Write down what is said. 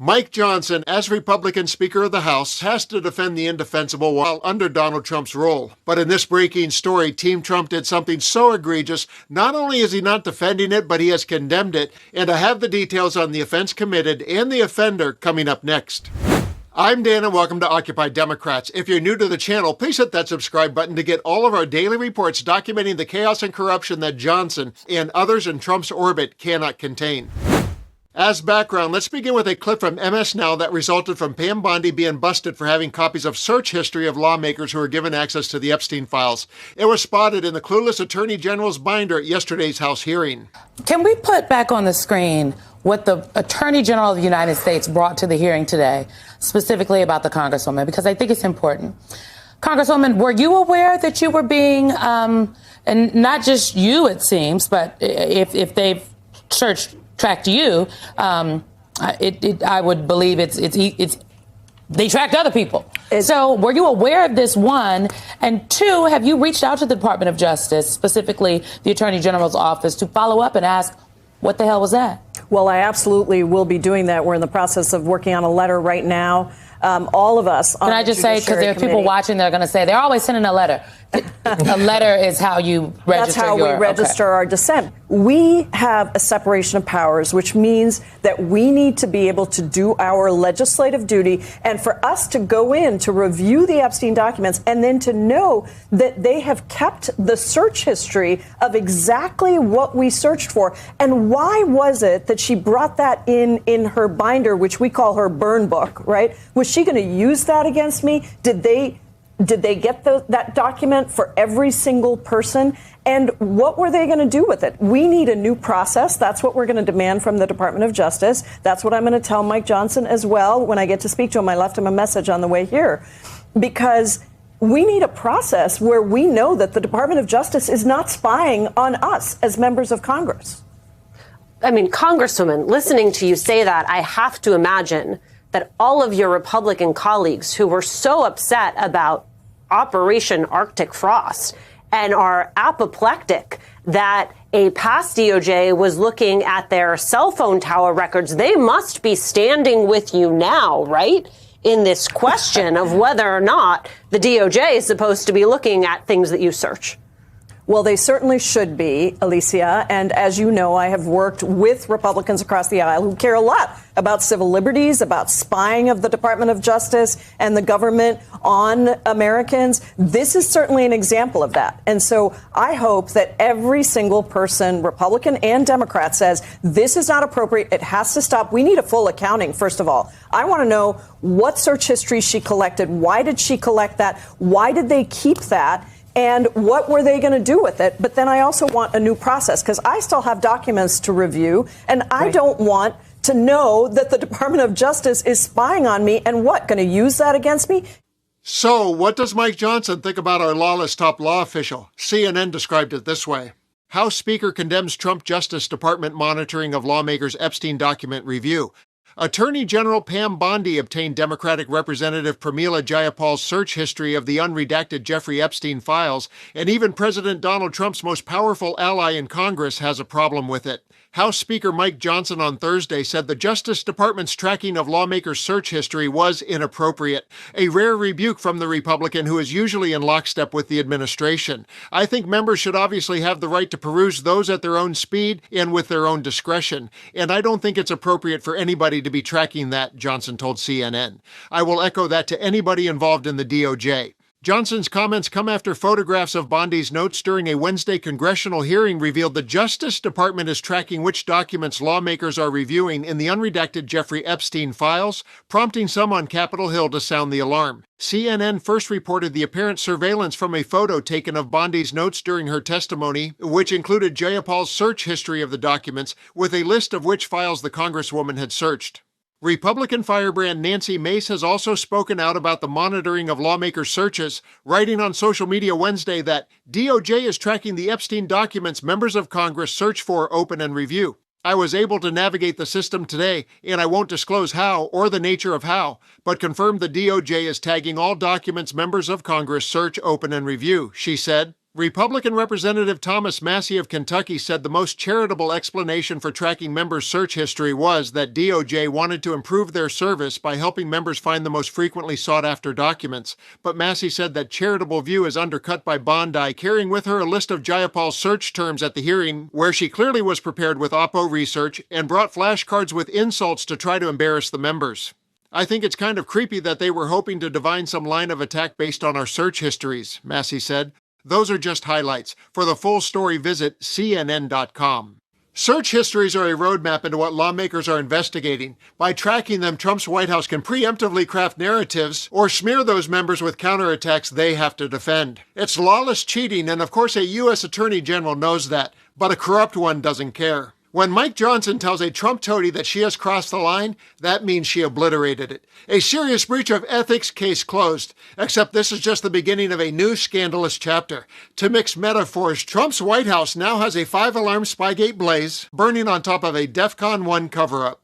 Mike Johnson, as Republican Speaker of the House, has to defend the indefensible while under Donald Trump's role. But in this breaking story, Team Trump did something so egregious, not only is he not defending it, but he has condemned it. And I have the details on the offense committed and the offender coming up next. I'm Dan and welcome to Occupy Democrats. If you're new to the channel, please hit that subscribe button to get all of our daily reports documenting the chaos and corruption that Johnson and others in Trump's orbit cannot contain. As background, let's begin with a clip from MS Now that resulted from Pam Bondi being busted for having copies of search history of lawmakers who were given access to the Epstein files. It was spotted in the clueless Attorney General's binder at yesterday's House hearing. Can we put back on the screen what the Attorney General of the United States brought to the hearing today, specifically about the Congresswoman, because I think it's important. Congresswoman, were you aware that you were being, and not just you, it seems, but if they've tracked you, I would believe it's they tracked other people. So were you aware of this, one? And two, have you reached out to the Department of Justice, specifically the Attorney General's office, to follow up and ask, what the hell was that? Well, I absolutely will be doing that. We're in the process of working on a letter right now. All of us. Can I just say, because there are people watching, they're going to say, they're always sending a letter. A letter is how you register. That's how we register our dissent. We have a separation of powers, which means that we need to be able to do our legislative duty, and for us to go in to review the Epstein documents and then to know that they have kept the search history of exactly what we searched for. And why was it that she brought that in her binder, which we call her burn book, right? Was she going to use that against me? Did they get that document for every single person? And what were they going to do with it? We need a new process. That's what we're going to demand from the Department of Justice. That's what I'm going to tell Mike Johnson as well when I get to speak to him. I left him a message on the way here, because we need a process where we know that the Department of Justice is not spying on us as members of Congress. I mean, Congresswoman, listening to you say that, I have to imagine that all of your Republican colleagues who were so upset about Operation Arctic Frost and are apoplectic that a past DOJ was looking at their cell phone tower records, they must be standing with you now, right? In this question of whether or not the DOJ is supposed to be looking at things that you search. Well, they certainly should be, Alicia. And as you know, I have worked with Republicans across the aisle who care a lot about civil liberties, about spying of the Department of Justice and the government on Americans. This is certainly an example of that. And so I hope that every single person, Republican and Democrat, says this is not appropriate. It has to stop. We need a full accounting, first of all. I want to know what search history she collected. Why did she collect that? Why did they keep that? And what were they going to do with it? But then I also want a new process, because I still have documents to review, and I don't want to know that the Department of Justice is spying on me and going to use that against me? So what does Mike Johnson think about our lawless top law official? CNN described it this way. House Speaker condemns Trump Justice Department monitoring of lawmakers' Epstein document review. Attorney General Pam Bondi obtained Democratic Representative Pramila Jayapal's search history of the unredacted Jeffrey Epstein files, and even President Donald Trump's most powerful ally in Congress has a problem with it. House Speaker Mike Johnson on Thursday said the Justice Department's tracking of lawmakers' search history was inappropriate, a rare rebuke from the Republican who is usually in lockstep with the administration. I think members should obviously have the right to peruse those at their own speed and with their own discretion, and I don't think it's appropriate for anybody to be tracking that, Johnson told CNN. I will echo that to anybody involved in the DOJ. Johnson's comments come after photographs of Bondi's notes during a Wednesday congressional hearing revealed the Justice Department is tracking which documents lawmakers are reviewing in the unredacted Jeffrey Epstein files, prompting some on Capitol Hill to sound the alarm. CNN first reported the apparent surveillance from a photo taken of Bondi's notes during her testimony, which included Jayapal's search history of the documents, with a list of which files the Congresswoman had searched. Republican firebrand Nancy Mace has also spoken out about the monitoring of lawmakers' searches, writing on social media Wednesday that DOJ is tracking the Epstein documents members of Congress search for, open, and review. I was able to navigate the system today, and I won't disclose how or the nature of how, but confirmed the DOJ is tagging all documents members of Congress search, open, and review, she said. Republican Representative Thomas Massie of Kentucky said the most charitable explanation for tracking members' search history was that DOJ wanted to improve their service by helping members find the most frequently sought-after documents. But Massie said that charitable view is undercut by Bondi, carrying with her a list of Jayapal's search terms at the hearing, where she clearly was prepared with Oppo research and brought flashcards with insults to try to embarrass the members. I think it's kind of creepy that they were hoping to divine some line of attack based on our search histories, Massie said. Those are just highlights. For the full story, visit CNN.com. Search histories are a roadmap into what lawmakers are investigating. By tracking them, Trump's White House can preemptively craft narratives or smear those members with counterattacks they have to defend. It's lawless cheating, and of course a U.S. Attorney General knows that, but a corrupt one doesn't care. When Mike Johnson tells a Trump toady that she has crossed the line, that means she obliterated it. A serious breach of ethics, case closed. Except this is just the beginning of a new scandalous chapter. To mix metaphors, Trump's White House now has a 5-alarm Spygate blaze burning on top of a DEFCON 1 cover-up.